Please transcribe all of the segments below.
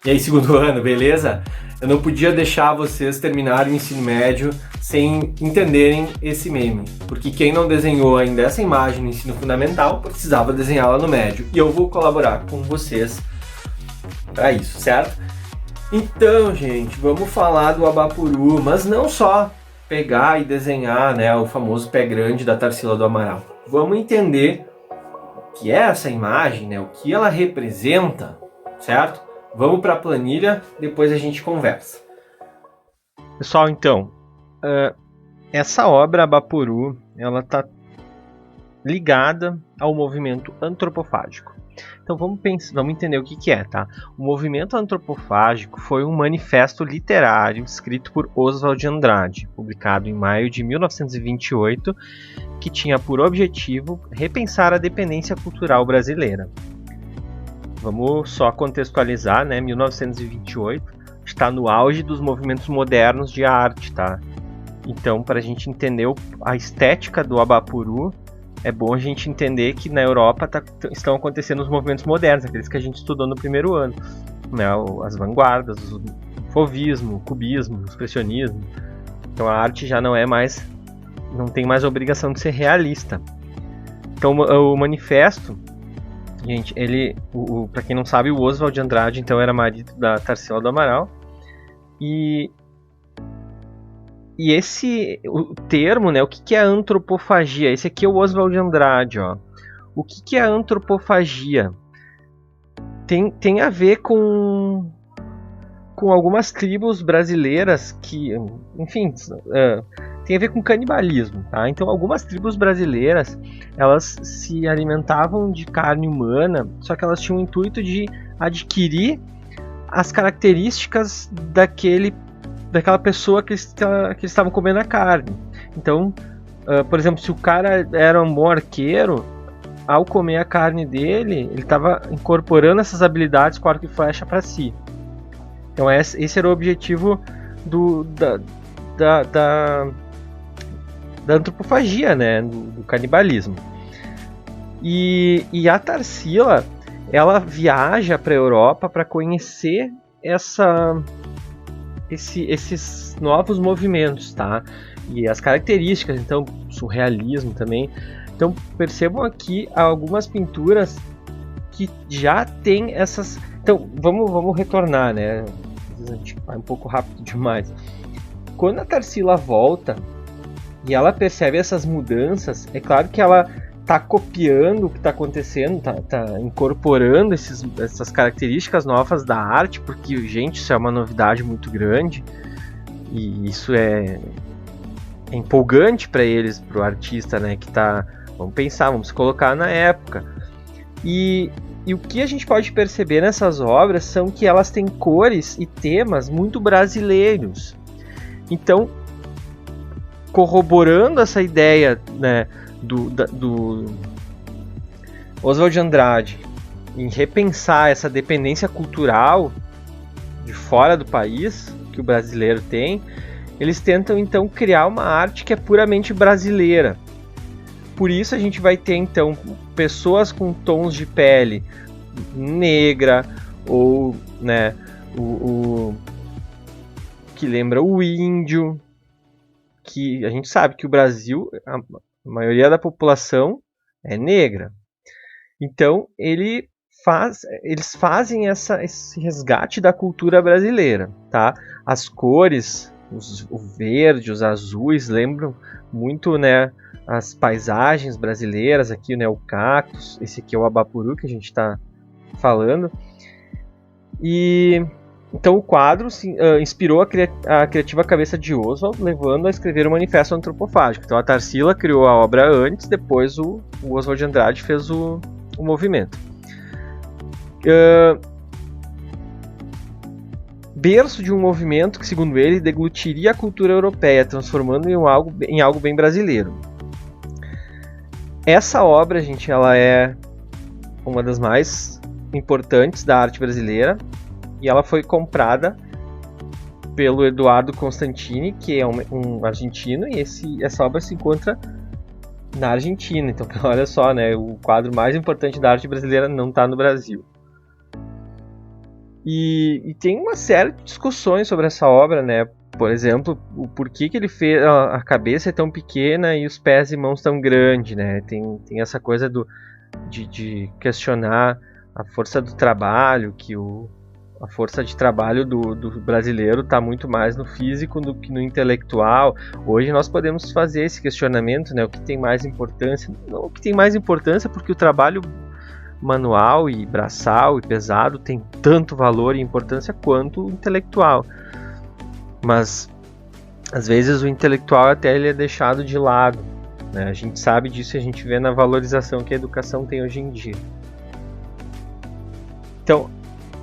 E aí, segundo ano, beleza? Eu não podia deixar vocês terminarem o ensino médio sem entenderem esse meme, porque quem não desenhou ainda essa imagem no ensino fundamental precisava desenhá-la no médio, e eu vou colaborar com vocês para isso, certo? Então, gente, vamos falar do Abapuru, mas não só pegar e desenhar, né, o famoso pé grande da Tarsila do Amaral. Vamos entender o que é essa imagem, né, o que ela representa, certo? Vamos para a planilha, depois a gente conversa. Pessoal, então, essa obra Abapuru, ela está ligada ao movimento antropofágico. Então vamos entender o que é, tá? O movimento antropofágico foi um manifesto literário escrito por Oswald de Andrade, publicado em maio de 1928, que tinha por objetivo repensar a dependência cultural brasileira. Vamos só contextualizar, né? 1928 está no auge dos movimentos modernos de arte, tá? Então, para a gente entender a estética do Abapuru, é bom a gente entender que na Europa estão acontecendo os movimentos modernos, aqueles que a gente estudou no primeiro ano, né? As vanguardas, o fauvismo, o cubismo, o expressionismo. Então a arte já não tem mais a obrigação de ser realista. Então o manifesto, gente, para quem não sabe, o Oswald de Andrade então era marido da Tarsila do Amaral, e o termo, né, o que é antropofagia? Esse aqui é o Oswald de Andrade, ó. O que é antropofagia? Tem a ver com algumas tribos brasileiras que, enfim, tem a ver com canibalismo, tá? Então algumas tribos brasileiras, elas se alimentavam de carne humana, só que elas tinham o intuito de adquirir as características daquela pessoa que eles estavam comendo a carne. Então, por exemplo, se o cara era um bom arqueiro, ao comer a carne dele, ele estava incorporando essas habilidades com arco e flecha para si. Então esse era o objetivo da antropofagia, né, do canibalismo. E a Tarsila, ela viaja para a Europa para conhecer esses novos movimentos, tá? E as características, então, surrealismo também. Então, percebam aqui algumas pinturas que já tem essas... Então, vamos retornar, né? A gente vai um pouco rápido demais. Quando a Tarsila volta e ela percebe essas mudanças, é claro que ela está copiando o que está acontecendo, tá incorporando essas características novas da arte, porque, gente, isso é uma novidade muito grande e isso é empolgante para eles, para o artista, né, que está, vamos se colocar na época. E o que a gente pode perceber nessas obras são que elas têm cores e temas muito brasileiros. Então, corroborando essa ideia, né, do Oswald de Andrade em repensar essa dependência cultural de fora do país que o brasileiro tem, eles tentam então criar uma arte que é puramente brasileira. Por isso a gente vai ter então pessoas com tons de pele negra ou, né, o que lembra o índio, que a gente sabe que o Brasil, a maioria da população é negra. Então eles fazem esse resgate da cultura brasileira, tá? As cores, o verde, os azuis lembram muito, né, as paisagens brasileiras aqui, né, o cactus, esse aqui é o Abapuru que a gente está falando. E então o quadro inspirou a criativa cabeça de Oswald, levando a escrever o Manifesto Antropofágico. Então a Tarsila criou a obra antes, depois o Oswald de Andrade fez o movimento. Berço de um movimento que, segundo ele, deglutiria a cultura europeia, transformando em algo bem brasileiro. Essa obra, gente, ela é uma das mais importantes da arte brasileira e ela foi comprada pelo Eduardo Constantini, que é um argentino, e essa obra se encontra na Argentina. Então, olha só, né, o quadro mais importante da arte brasileira não está no Brasil. E tem uma série de discussões sobre essa obra, né? Por exemplo, o porquê que ele fez a cabeça é tão pequena e os pés e mãos tão grandes, né? Tem essa coisa de questionar a força do trabalho, que a força de trabalho do brasileiro está muito mais no físico do que no intelectual. Hoje nós podemos fazer esse questionamento, né? O que tem mais importância? Não o que tem mais importância, porque o trabalho manual e braçal e pesado tem tanto valor e importância quanto o intelectual. Mas às vezes o intelectual até ele é deixado de lado, né? A gente sabe disso e a gente vê na valorização que a educação tem hoje em dia. Então,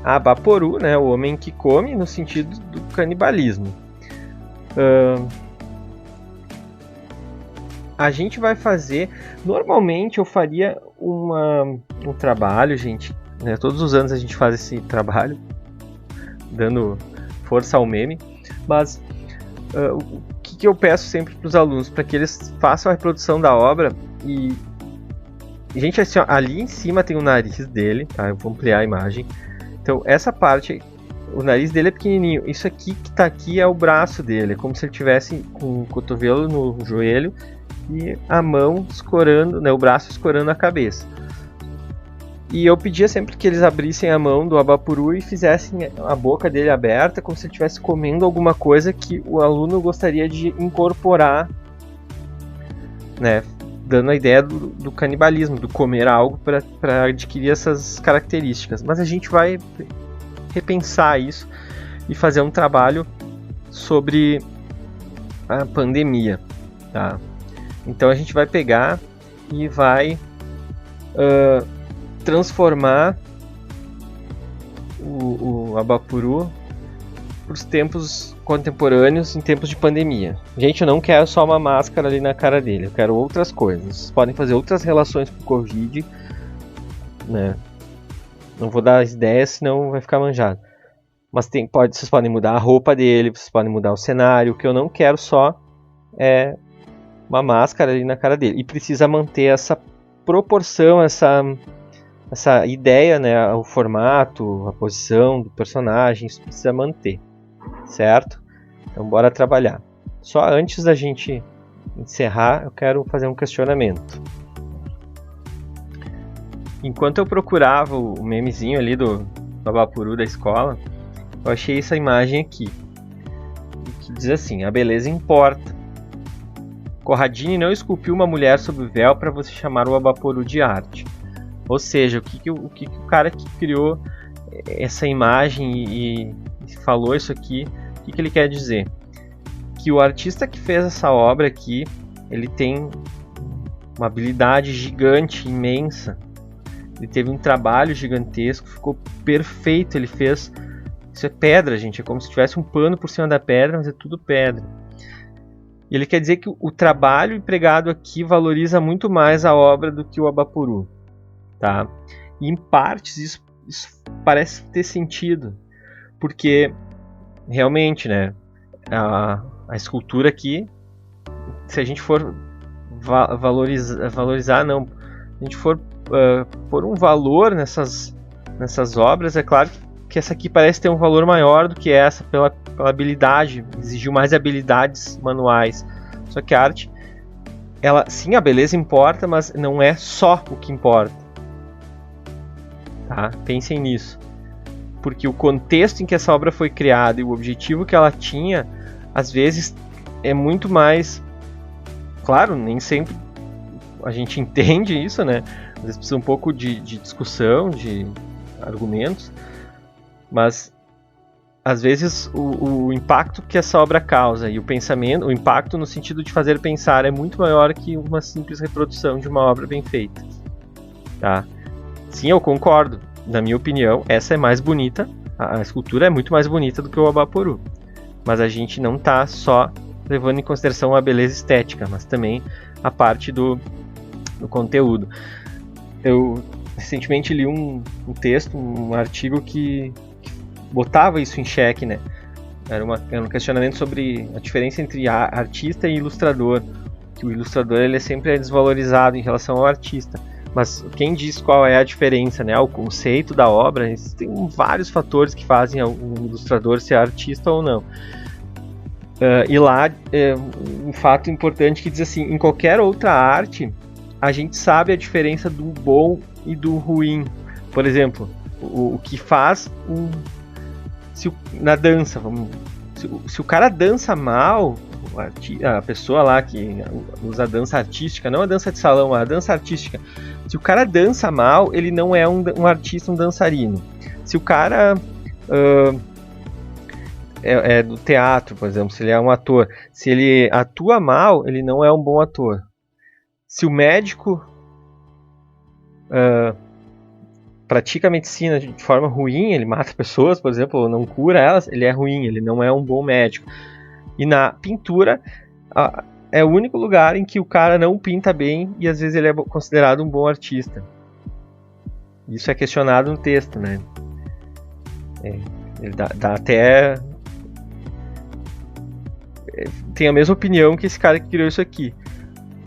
Abaporu, né, o homem que come, no sentido do canibalismo. A gente vai fazer... Normalmente eu faria um trabalho, gente, né, todos os anos a gente faz esse trabalho, dando força ao meme, mas o que eu peço sempre para os alunos? Para que eles façam a reprodução da obra e... Gente, assim, ó, ali em cima tem o nariz dele, tá? Eu vou ampliar a imagem. Então, essa parte, o nariz dele é pequenininho. Isso aqui que tá aqui é o braço dele. É como se ele tivesse com o cotovelo no joelho e a mão escorando, né, o braço escorando a cabeça. E eu pedia sempre que eles abrissem a mão do Abaporu e fizessem a boca dele aberta, como se ele estivesse comendo alguma coisa que o aluno gostaria de incorporar, né, dando a ideia do canibalismo, do comer algo para adquirir essas características. Mas a gente vai repensar isso e fazer um trabalho sobre a pandemia, tá? Então a gente vai pegar e vai transformar o Abaporu para os tempos contemporâneos em tempos de pandemia. Gente, eu não quero só uma máscara ali na cara dele, eu quero outras coisas. Vocês podem fazer outras relações com o Covid, né? Não vou dar as ideias, senão vai ficar manjado. Mas vocês podem mudar a roupa dele, vocês podem mudar o cenário. O que eu não quero só é uma máscara ali na cara dele. E precisa manter essa proporção, essa ideia, né? O formato, a posição do personagem, isso precisa manter. Certo? Então bora trabalhar. Só antes da gente encerrar, eu quero fazer um questionamento. Enquanto eu procurava o memezinho ali do Abaporu da escola, eu achei essa imagem aqui, que diz assim: a beleza importa. Corradini não esculpiu uma mulher sob o véu para você chamar o Abaporu de arte. Ou seja, o que o cara que criou essa imagem e falou isso aqui, o que ele quer dizer? Que o artista que fez essa obra aqui, ele tem uma habilidade gigante, imensa. Ele teve um trabalho gigantesco, ficou perfeito. Ele fez... Isso é pedra, gente. É como se tivesse um pano por cima da pedra, mas é tudo pedra. E ele quer dizer que o trabalho empregado aqui valoriza muito mais a obra do que o Abaporu. Tá? E em partes isso parece ter sentido. Porque, realmente, né, a escultura aqui, se a gente for valorizar, não, se a gente for pôr um valor nessas obras, é claro que essa aqui parece ter um valor maior do que essa, pela habilidade, exigiu mais habilidades manuais. Só que a arte, sim, a beleza importa, mas não é só o que importa. Tá? Pensem nisso. Porque o contexto em que essa obra foi criada e o objetivo que ela tinha, às vezes é muito mais... Claro, nem sempre a gente entende isso, né? Às vezes precisa um pouco de discussão, de argumentos, mas às vezes o impacto que essa obra causa e o pensamento, o impacto no sentido de fazer pensar é muito maior que uma simples reprodução de uma obra bem feita. Tá? Sim, eu concordo. Na minha opinião, essa é mais bonita, a escultura é muito mais bonita do que o Abaporu. Mas a gente não está só levando em consideração a beleza estética, mas também a parte do conteúdo. Eu recentemente li um texto, um artigo que botava isso em xeque, né? Era um questionamento sobre a diferença entre artista e ilustrador. Que o ilustrador ele sempre é desvalorizado em relação ao artista. Mas quem diz qual é a diferença, né? O conceito da obra, tem vários fatores que fazem um ilustrador ser artista ou não. E lá, um fato importante que diz assim, em qualquer outra arte, a gente sabe a diferença do bom e do ruim. Por exemplo, o que faz na dança, se o cara dança mal, a pessoa lá que usa a dança artística, não a dança de salão, a dança artística, se o cara dança mal, ele não é um artista, um dançarino. Se o cara é do teatro, por exemplo, se ele é um ator, se ele atua mal, ele não é um bom ator. Se o médico pratica a medicina de forma ruim, ele mata pessoas, por exemplo, ou não cura elas, ele é ruim, ele não é um bom médico. E na pintura, é o único lugar em que o cara não pinta bem e às vezes ele é considerado um bom artista. Isso é questionado no texto, né? Ele dá até... tem a mesma opinião que esse cara que criou isso aqui.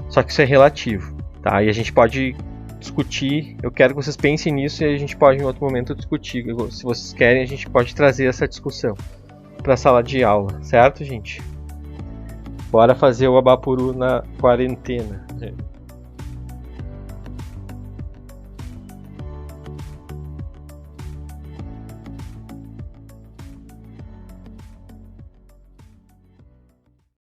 Só que isso é relativo, tá? E a gente pode discutir, eu quero que vocês pensem nisso e a gente pode em outro momento discutir. Se vocês querem, a gente pode trazer essa discussão para a sala de aula, certo, gente? Bora fazer o Abapuru na quarentena.